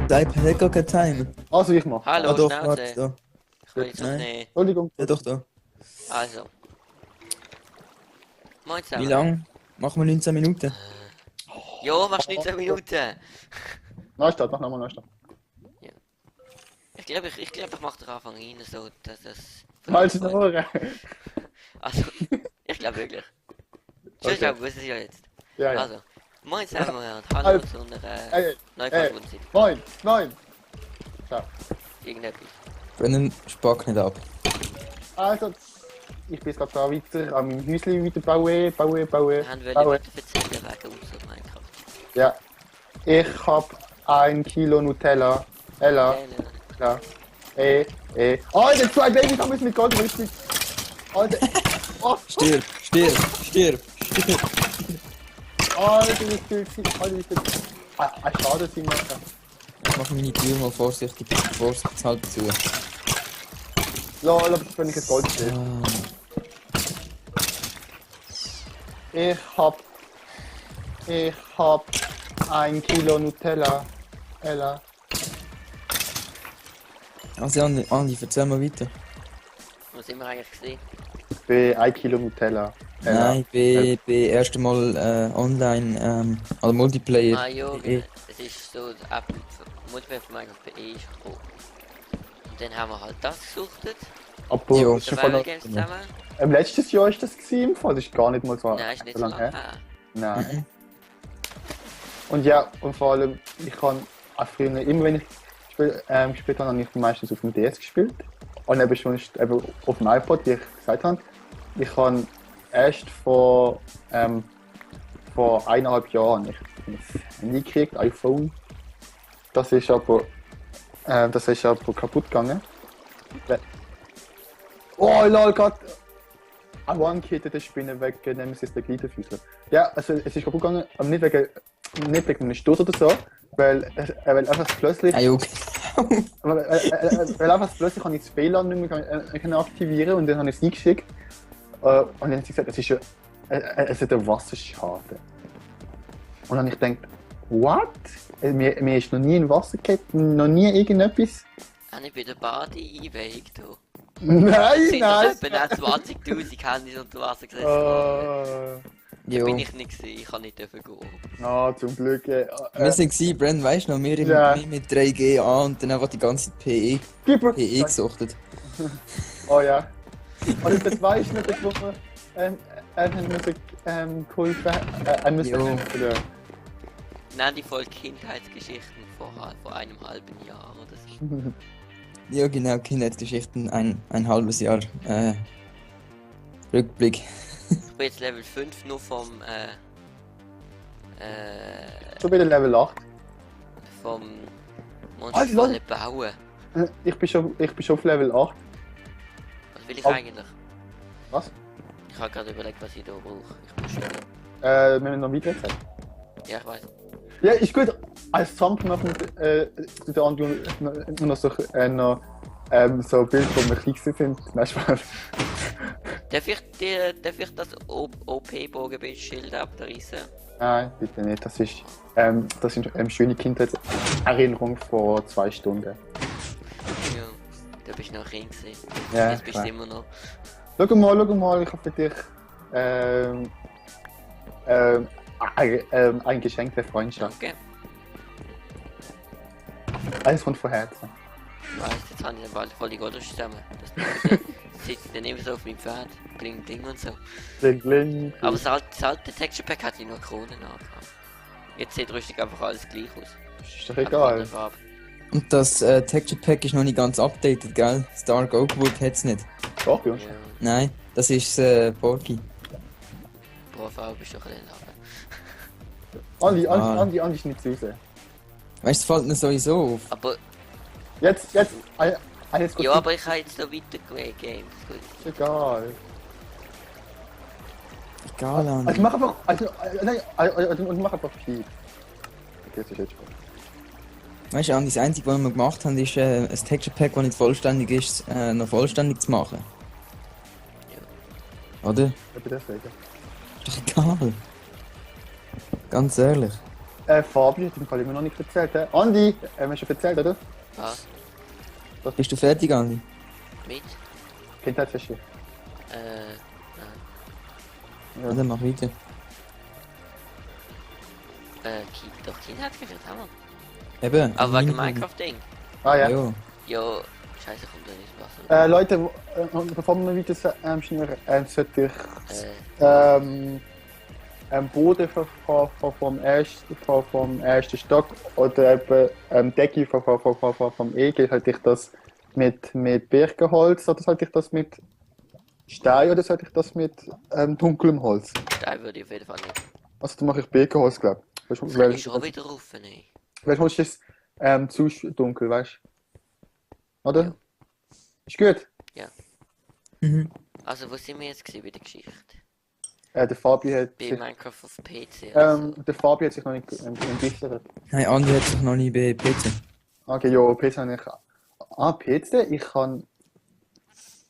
Der iPad hat gar keinen Timer. Also ich mach. Hallo, Ah doch, Schnauze. warte, da. Ich will jetzt noch Nein. nicht. Entschuldigung. Ja doch, da. Also. Moin Wie zusammen. lang? Machen wir 19 Minuten. Jo, machst 19 Minuten. Neustart, mach nochmal Neustart. Ich mach den Anfang rein, so, dass das... Falsche Ohren. Also, ich glaube wirklich. Tschüss, Okay. okay. Wusste ich ja jetzt. Ja, ja. Also, moin zusammen und hallo zu einer neuen ey. Folge. Moin, moin. Ciao. Irgendetwas. Brennen, spack nicht ab. Also, ich bin gerade da weiter an meinem Häuschen weiter bauen. Wir haben bauen. weiter erzählen wegen unserer Minecraft. Ja. Ich hab 1 Kilo Nutella. Ella. Ja. Alter, 2 Babys haben mich mit Gold richtig. Alter. Oh, Stirb, stirb, stirb, stirb. Alter, wie viel sie. Alter, wie viel. Schade, sie machen. Ich mach meine Tür mal vorsichtshalber zu. Lol, wenn ich jetzt Gold stehe. Ich hab 1 Kilo Nutella. Ella. Also Andi, erzähl mal weiter. Was sind wir eigentlich gesehen? Bei 1 Kilo Nutella. Nein, bei erst Mal online, also Multiplayer. Ah jo, es ist so, die App Multiplayer von Minecraft PE ist gekommen. Und dann haben wir halt das gesuchtet. Aber Jo. das ist schon Survival von Games zusammen. letztes Jahr ist das gewesen, im Fall. Das ist gar nicht mal so, Nein, ist nicht so lange her. Nein. Und ja, und vor allem, ich kann auch früher, immer wenn ich gespielt habe, habe ich meistens auf dem DS gespielt. Und eben schon eben auf dem iPod, wie ich gesagt habe. Ich habe erst vor 1,5 Jahren ein Handy gekriegt, iPhone. Das ist aber kaputt gegangen. Oh lol, Gott! I one-kitted den Spinnen weg, Nemesis der Gliederfüßler. Ja, also es ist kaputt gegangen, aber nicht wegen einem Sturz oder so, weil einfach plötzlich... Ah, okay. weil einfach plötzlich kann ich das WLAN nicht mehr aktivieren und dann habe ich es eingeschickt. Und dann hat sie gesagt, es hat einen Wasserschaden. Und dann habe ich gedacht, what? Mir ist noch nie in Wasser gefallen, noch nie irgendetwas. Habe ich bei der Badi einweicht hier. Nein, Sind nein! das etwa 20'000 Handys unter Wasser gesessen worden? Da Jo. bin ich nicht gewesen, ich kann nicht dürfen gehen. Zum Glück. Wir waren, Brenn, weißt du noch, wir Ja. mit 3G an und dann einfach die ganze PE gesuchtet. Oh ja. Und das weißt du nicht, dass wir haben müssen geholfen Jo. kämpfen. Nein, die voll Kindheitsgeschichten vor einem halben Jahr oder so. Ja, genau, Kindheitsgeschichten, ein halbes Jahr Rückblick. Ich bin jetzt Level 5 nur vom Schon wieder Level 8. vom Also, Monsterfalle bauen. Ich bin schon auf Level 8. Was will ich Oh. eigentlich? Was? Ich habe gerade überlegt, was ich da brauche. Ich bin schon. Wir müssen noch weiter erzählen. Ja, ich weiß. Ja, ist gut. Als Zamp noch mit der anderen noch so ein Bild von mir klein sind. Nein, Spaß. Darf ich das OP-Bogenbildschild abreißen? Nein, bitte nicht. Das ist schöne Kindheitserinnerung vor 2 Stunden. Ja, da bist du noch Kind gewesen. Ja, Jetzt bist du klar. immer noch. Schau mal, ich habe für dich ein Geschenk der Freundschaft. Danke. Alles kommt von Herzen. Weißt, jetzt habe ich den bald voll die Goldrüste zusammen. Das sitzt dann immer so auf meinem Pferd. Bling, bling und so. Bling, bling. Aber das alte Texture Pack hat ja nur Kronen angehabt. Jetzt sieht Rüstung einfach alles gleich aus. Ist doch Einfach egal. andere Farbe. Und das Texture Pack ist noch nicht ganz updated, gell? Stark Oakwood hat's nicht. Doch, Jungs. Ja, Nein, das ist Porky. pro Farbe ist doch ein bisschen aber. Andi ist nicht zu raus. Weißt du, fällt mir sowieso auf. Aber, Jetzt ja, gut. aber ich habe jetzt noch weitergegeben. Ist egal. Egal, Andi. Also mach einfach. Mach einfach viel. Okay, das ist jetzt gut. Weißt du, Andi, das Einzige, was wir gemacht haben, ist ein Texture Pack, das nicht vollständig ist, noch vollständig zu machen. Oder? Aber deswegen. Ist doch egal. Ganz ehrlich. Fabi hat im Fall immer noch nicht erzählt. Andi, hast du schon erzählt, oder? Was? Bist du fertig, Andi? Mit? Kindheitsgeschichte. Nein. Ja, dann mach weiter. Doch, Kindheitsgeschichte haben wir. Eben. Aber wegen dem Minecraft-Ding. Ah ja. Jo. Jo, scheiße, kommt da nicht was. Leute, bevor wir weiter schnüren, sollte ich Boden vom ersten Stock oder eben Decke vom Egel, sollte ich das mit Birkenholz oder sollte ich das mit Stein oder sollte ich das mit dunklem Holz? Da würde ich auf jeden Fall nicht. Also dann mache ich Birkenholz, glaube ich. Das ist schon wieder rauf, ne? Weißt du, Holz ist zu dunkel, weißt du? Oder? Ja. Ist gut? Mhm. Also, wo sind wir jetzt gewesen bei der Geschichte? Der Fabi hat Bei sich, Minecraft auf PC. Also. der Fabi hat sich noch nicht entwickelt. Nein, Andi hat sich noch nie bei PC. Okay, jo, PC habe ich. PC? Ich kann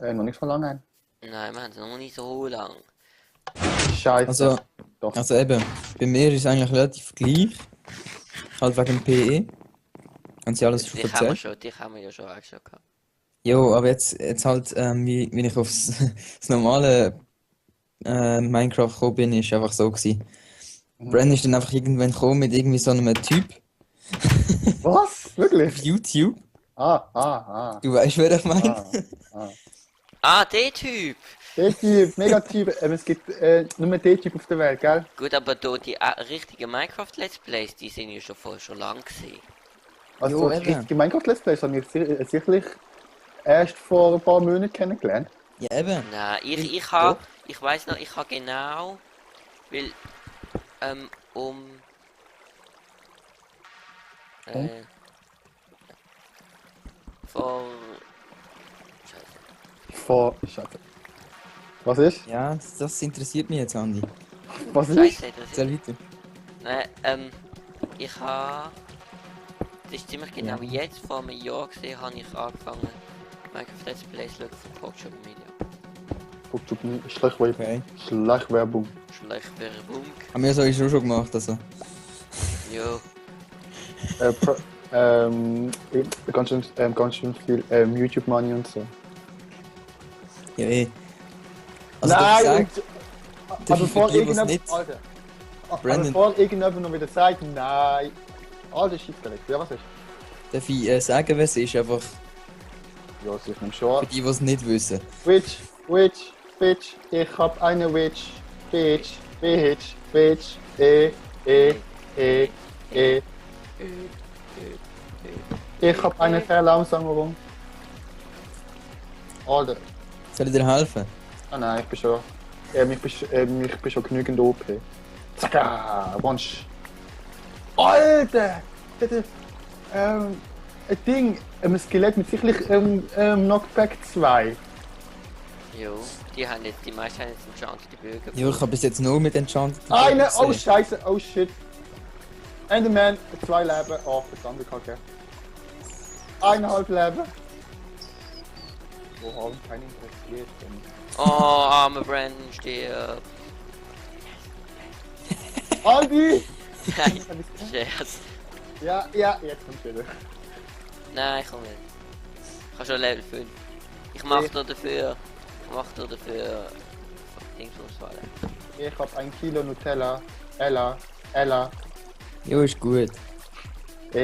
noch nicht so lange ein. Nein, wir haben es noch nicht so lang. Scheiße. Also, Doch. also eben, bei mir ist es eigentlich relativ gleich. Halt wegen dem PE. Haben sie alles schon erzählt? Dich haben wir ja schon angeschaut. Jo, aber jetzt halt, wie ich aufs das normale Minecraft gekommen bin, ist einfach so gewesen. Bren ist dann einfach irgendwann gekommen mit irgendwie so einem Typ Was? Wirklich? auf YouTube. Ah. Du weißt, wer ich meine? Ah, der Typ! Der Typ, mega Typ. Es gibt nur den Typ auf der Welt, gell? Gut, aber da die richtigen Minecraft-Let's Plays, die sind ja schon vorher schon lang gesehen. Also Jo, die eben. richtige Minecraft-Let's Plays habe ich sicherlich erst vor ein paar Monaten kennengelernt. Ja, eben. Nein, ich weiß noch, ich habe genau, weil, vor, Scheiße. Was ist? Ja, das interessiert mich jetzt, Andi. Was ist? Scheiße, das ist, Erzähl weiter. nein, ich habe, das ist ziemlich genau Ja. wie jetzt, vor einem Jahr gesehen, habe ich angefangen, Minecraft Let's Plays zu schauen von Pogshop Media. Okay. Schleichwerbung. Schleichwerbung. Haben wir sowieso schon gemacht, also. Jo. Ganz schön viel YouTube Money und so. Ja, eh. Also, Nein, darf ich und, sagen, aber bevor für die, was irgendjemand, nicht- Alter, aber Brandon. bevor irgendjemand noch wieder sagt, nein, Alter, Shit, ja, was ist? darf ich sagen, was es ist, einfach Ja, ich nehme für schon. die, die es nicht wissen. Bitch, ich hab eine Bitch, ich hab eine Verlangsamung. Alter, Soll ich dir helfen? nein, ich bin schon genügend OP. Zack, Wunsch. Alter! Ein Ding, ein Skelett mit sicherlich Knockback 2. Jo. Die haben jetzt, die meisten haben jetzt enchanted Bögen. Ja, ich habe bis jetzt nur mit Enchanted Eine, gesehen. oh Scheiße, oh shit. Enderman, 2 Leben, oh verdammt Kacke. 1,5 Leben. Wo haben keinen interessiert? Oh, armer Brandon stirbt. Aldi! Nein, Scherz. Ja, jetzt kommt's wieder. Nein, komm nicht. Ich habe schon Level 5. Ich mach da dafür Dingsbumsfallen. Ich hab 1 Kilo Nutella. Ella. Ja, ist gut. Doch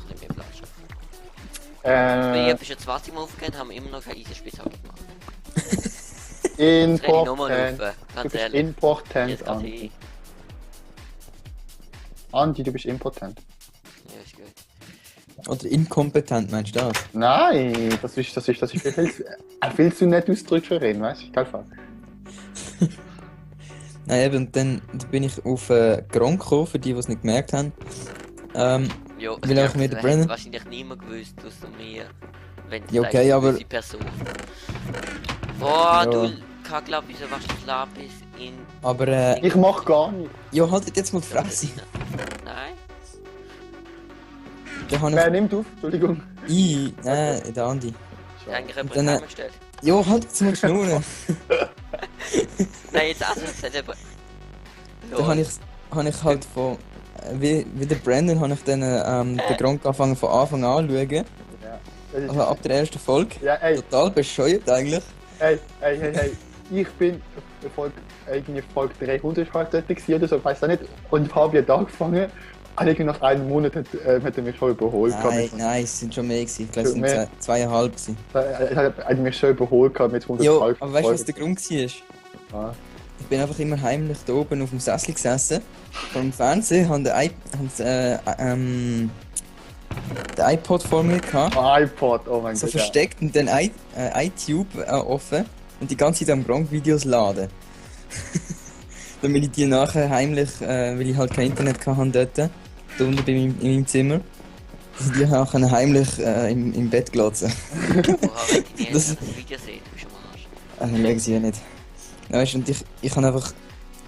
nicht mehr Platz schaffen. Wenn ich etwas schon 20 Mal aufgegeben haben wir immer noch keine Eisenspitzhacke gemacht. Jetzt renne ich nochmal Important. rauf, Du ganz bist ehrlich. important, Jetzt gerade Andi. hin. Andi, du bist important. Ja, ist gut. Oder inkompetent, meinst du das? Nein, das ist viel zu nett Ausdruck für ihn, weißt du? Kein Fall. Nein, eben, und dann bin ich auf Gronk gekommen, für die, die es nicht gemerkt haben. Jo, Will auch mit das Brennan? hätte wahrscheinlich niemand gewusst, außer mir. Wenn Ja, du okay, sagst, aber- gewisse Person. Boah, Ja. du Kackler, wieso warst du Lapis in... Aber Ich mach gar nicht. ja, haltet jetzt mal die Fresse. Nein? Da habe Wer nimmt auf? Entschuldigung. ich... Nein, der Andi. Eigentlich jemand Dann, gestellt. Ja, halt jetzt mal die Schnur. Nein, jetzt also, es hat jemand... Da habe ich halt von... Wie der Brandon habe ich dann den Gronk angefangen von Anfang an zu schauen. Ja. Also ab der ersten Folge. Ja, ey. Total bescheuert eigentlich. Hey. Ich bin irgendwie Folge 300 halt dort gewesen oder so, weiß auch nicht. Und habe jetzt angefangen. Und irgendwie nach einem Monat hat er mich schon überholt. Nein, es sind schon mehr gewesen. Ich glaube, es sind 2,5 gewesen. Er hat mich schon überholt mit 100 Jo, Folgen. aber weißt du, was der Grund war? Ah. Ich bin einfach immer heimlich da oben auf dem Sessel gesessen. Vor dem Fernsehen haben den iPod vor mir gehabt. iPod, oh mein Gott. So versteckt und dann iTube offen und die ganze Zeit am Gronk-Videos laden. Damit ich die nachher heimlich, weil ich halt kein Internet hatte dort, da unten in meinem Zimmer, dass ich die nachher heimlich im Bett glotzen. Woher will ich das Video sehen? Du bist am Arsch. Schauen sie ja nicht. Weißt du, und ich habe einfach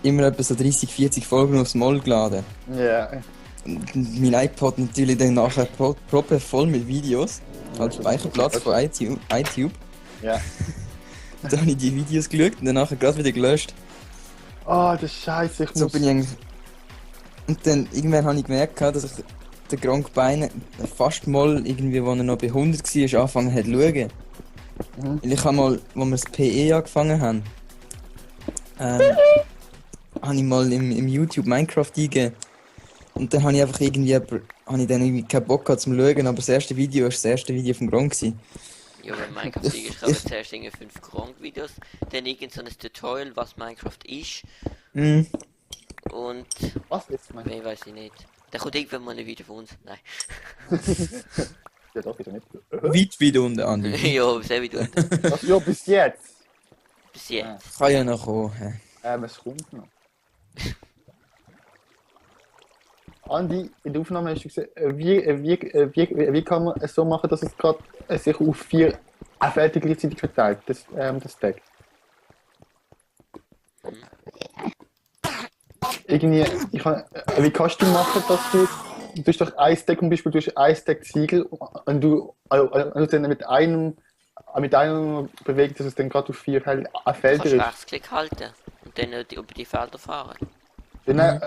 immer etwa so 30, 40 Folgen aufs Mal geladen. Ja. Und mein iPod natürlich dann nachher proppe voll mit Videos. Als Speicherplatz von iTube. Ja. Dann habe ich die Videos geschaut und dann nachher gerade wieder gelöscht. Oh, das Scheiße, ich So muss... bin ich eigentlich... Und dann irgendwann habe ich gemerkt, dass ich den Gronk Beine fast mal irgendwie, als er noch bei 100 war, angefangen hat zu schauen. Weil ich habe mal, als wir das PE angefangen haben, habe ich mal im YouTube Minecraft eingegeben. Und dann habe ich einfach irgendwie keinen Bock gehabt zum Schauen, aber das erste Video war das erste Video vom Gronk gewesen. Ja, wenn Minecraft ist, ich habe zuerst 5 Gronk-Videos, dann irgend so ein Tutorial, was Minecraft ist. Und... Was ist mein... Mehr weiß ich nicht. Da kommt irgendwann mal ein Video von uns. Nein. Ja, doch, wieder nicht. Weit wieder unter anderem. Ja, sehr wie du. Ja, bis jetzt. Bis jetzt. Kann ja noch kommen. Es kommt noch. Andi, in der Aufnahme hast du gesagt, wie kann man es so machen, dass es gerade sich auf 4 Felder gleichzeitig verteilt, das Tag? Irgendwie, wie kannst du machen, dass du hast doch ein Stack zum Beispiel, du hast ein Stack Ziegel und du dann mit einem bewegt, dass es dann gerade auf 4 Felder Du kannst ist. Rechtsklick halten und dann über die Felder fahren. Nein,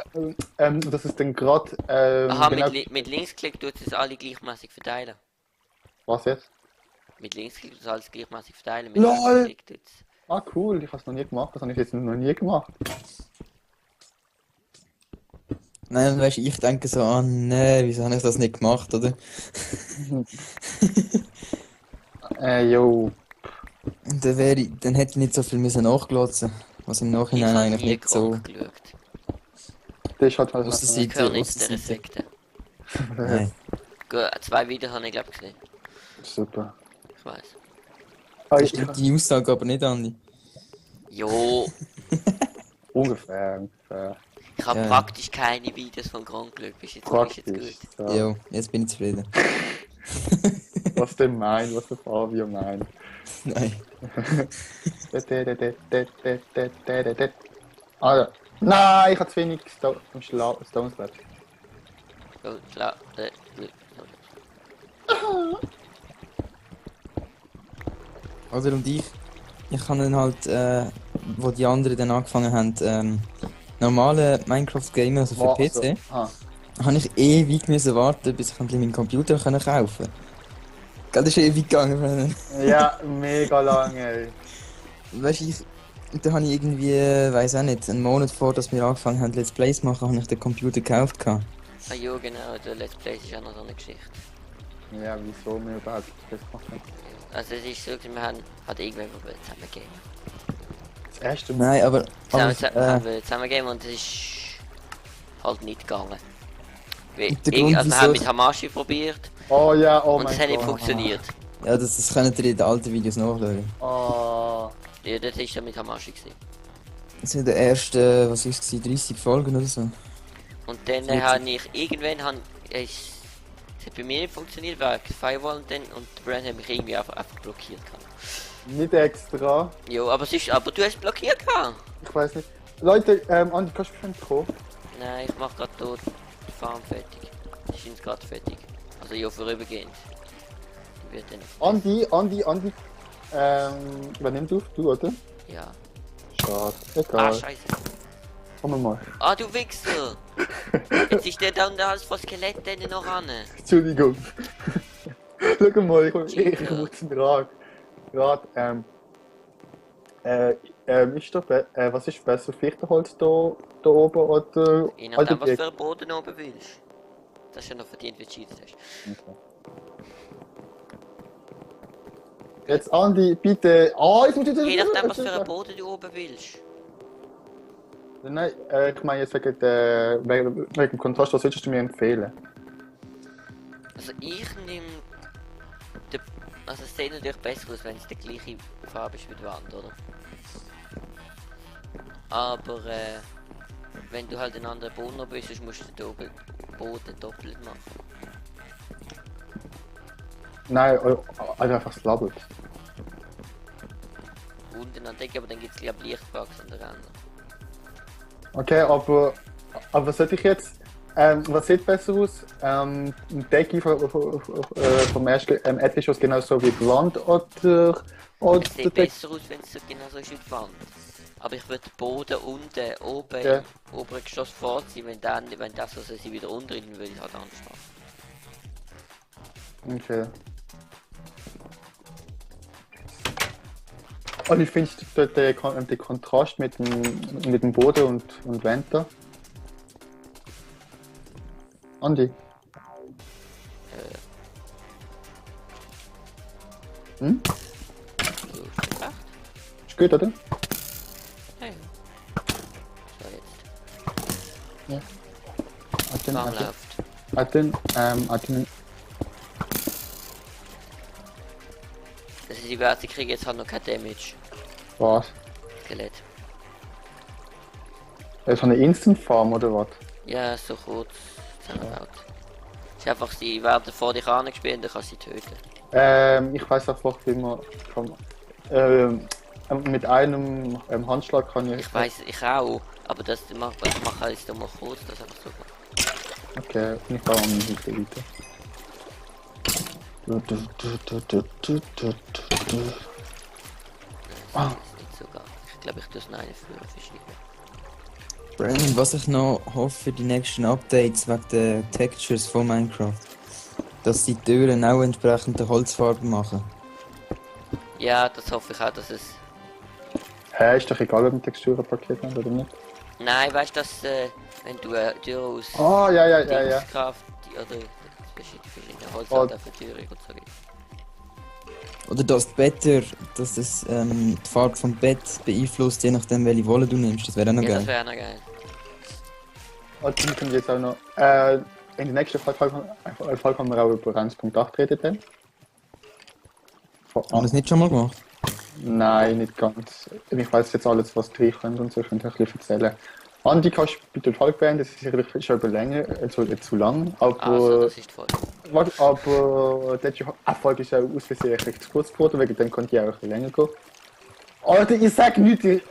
dass es dann gerade... Aha, genau, mit Linksklick tut es alle gleichmäßig verteilen. was jetzt? Mit Linksklick tut es alles gleichmäßig verteilen. Mit LOL! Rechtsklick tut's. Ah cool, ich habe es noch nie gemacht, das habe ich jetzt noch nie gemacht. Nein, weißt du, ich denke so, nee, wieso habe ich das nicht gemacht, oder? Jo. Und dann hätte ich nicht so viel müssen nachglotzen, was im Ich Nachhinein habe eigentlich nie nicht so... Gronk geschaut. Das ist halt Aus der Ich Seite, gehöre nicht aus zu der dieser Seite. Sekte. Nein. Gut, 2 Videos habe ich glaube gesehen. Super. Ich weiß. Ah, Das stimmt die Aussage aber nicht, Andi. Jo, ungefähr. ich habe Ja. praktisch keine Videos von Gronk geschaut. Bis jetzt Praktisch. gut. So. Jo, jetzt bin ich zufrieden. Was der meint, was der Fabio meint. Nein. Ah, nein, ich habe zu wenig Stones left. Gut, klar. Oder und ich habe dann halt, wo die anderen dann angefangen haben, normale Minecraft-Gamer, also für PC, habe ich ewig müssen warten, bis ich endlich meinen Computer kaufen konnte. Gell, das ist ewig gegangen. Ja, mega lang, ey. Weißt du, da habe ich irgendwie, weiß auch nicht, einen Monat vor, dass wir angefangen haben, Let's Plays zu machen, habe ich den Computer gekauft. Ah ja, genau, der Let's Play ist ja noch so eine Geschichte. Ja, wieso wir überhaupt das machen? Also es ist so, wir haben halt irgendwann zusammen gegeben. Das erste Nein, aber Haben wir zusammen gegeben und es ist halt nicht gegangen. Der Grund, Also wir wieso haben ich- mit Hamashi probiert Oh ja, oh und mein es hat nicht Gott. funktioniert. ja, das könnt ihr in den alten Videos nachschauen. Oh. Ja, das ist dann mit Hamashi gewesen. Das sind die ersten, was ist es, 30 Folgen oder so. Und dann 40. habe ich irgendwann es hat bei mir nicht funktioniert, weil Firewall und dann und der Brand hat mich irgendwie einfach blockiert gehabt. Nicht extra. Jo, aber du hast blockiert gehabt. Ich weiß nicht. Leute, Andi, kannst du bestimmt kommen? Nein, ich mach gerade dort die Farm fertig. Die ist jetzt gerade fertig. Also ja, vorübergehend. Die wird dann. Andi. Übernimm du, oder? Ja. Schade. Ah, Egal. scheiße. Komm mal. Ah, du Wichser! Jetzt ist der da unten als von Skeletten noch ran. Entschuldigung. Schau mal, ich muss einen was ist besser, Fichtenholz da oben oder Je nachdem, was für einen Boden du oben willst. Das ist ja noch verdient, wie du geschießt hast. Okay. Jetzt Andi, bitte. Ah, jetzt muss ich Je nachdem, was für einen Boden du oben willst. Nein, ich meine jetzt wegen dem Kontrast, was würdest du mir empfehlen? Also ich nehme... Also es sieht natürlich besser aus, wenn es die gleiche Farbe ist wie die Wand, oder? Aber wenn du halt einen anderen Boden noch bist, musst du den oben Boden doppelt machen. Nein, also einfach das Label. Unten an Decke, aber dann gibt es lieber Lichtprax an der Ränder. Okay, aber was sollte ich jetzt? Was sieht besser aus? Die Decke vom ersten Erdgeschoss genauso wie die Wand oder Es sieht besser aus, wenn es genauso ist wie die Wand. Aber ich würde den Boden unten, oben im oberen Geschoss vorziehen, wenn das also sie wieder unten drin würde ich halt anders machen. Okay. Und wie findest du den Kontrast mit dem Boden und Wände? Andi? So, gemacht? Ist gut, oder? Ja, ja. So, jetzt. Ja. Warm läuft. Also die Werte kriegen jetzt halt noch kein Damage. Was? Skelett. So eine Instant-Farm oder was? Ja, so kurz zusammengebaut. Sie einfach die werden vor dich angespielt und dann kann sie töten. Ich weiß einfach, wie man kann. Mit einem Handschlag kann ich. Ich weiß, ich auch. Aber das mache ich doch mal kurz, das ist einfach so. Okay, ich baue an die weiter. Das ist nicht so gar. Ich glaube, ich tue es noch eine für verschieben. Brandon, was ich noch hoffe für die nächsten Updates wegen der Textures von Minecraft, dass die Türen auch entsprechende Holzfarben machen. Ja, das hoffe ich auch, dass es... Hä, ist doch egal, ob wir Texturenpaket haben oder nicht? Nein, weißt du, dass wenn du eine Tür aus... Ah, ja. Dingskraft, oder verschiedene Holzarten für Türen und so gibt. Oder dass das Bett, dass das die Farbe vom Bett beeinflusst, je nachdem welche Wolle du nimmst. Das wäre auch noch Ja, geil. das wäre noch geil. Und dann können wir jetzt auch noch. In der nächsten Fall können wir auch über 1.8 reden. Dann. Haben wir das nicht schon mal gemacht? Nein, nicht ganz. Ich weiß jetzt alles, was drin kommt und so, ich könnte ein bisschen erzählen. Andi, kannst du bitte die Folge beenden? Das ist sicherlich schon über Länge, also zu lang. Aber, Also, das ist voll. aber die letzte Folge ist auch aus Versehen recht zu kurz geworden, wegen dem konnte ich auch ein bisschen länger gehen. Alter, ich sag nichts, ich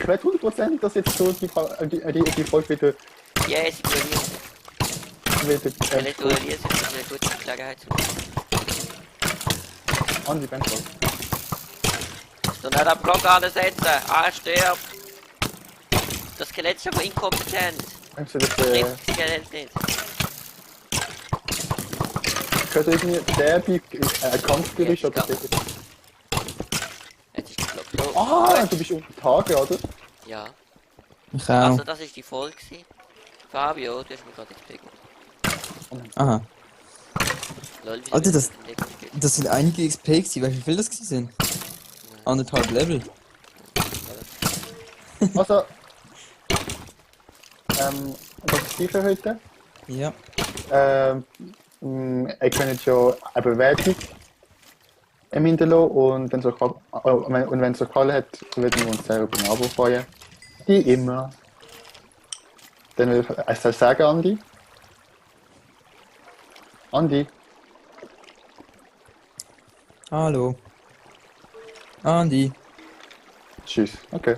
werde 100%, dass jetzt so die Folge wieder... Yes, brilliant. Elektrolisiert ist eine gute Gelegenheit zu machen. Andi, Ben voll. So, nicht am Block ansetzen. Stirb. Das Skelett ist aber inkompetent. Also das, Trifft das Skelett nicht. könnte irgendwie Derby, Kampfgericht oder... Jetzt ist der Block so. Ah, du bist unter Tage, oder? Ja. Ich auch. Also, das ist die Folge. Fabio, du hast mir gerade XP gemacht. Aha. Lol, wieso Alter, bist du denn nicht das sind einige XP gewesen. Weißt du, wie viel das gewesen sind? 1,5 Level. Also... was ist die für heute? Ja. Ihr könnt ja eine Bewertung hinterlassen und wenn es euch gefallen hat, würden wir uns sehr über ein Abo freuen. Wie immer. Dann will ich sagen, Andi. Andi. Hallo. Andi. Tschüss. Okay.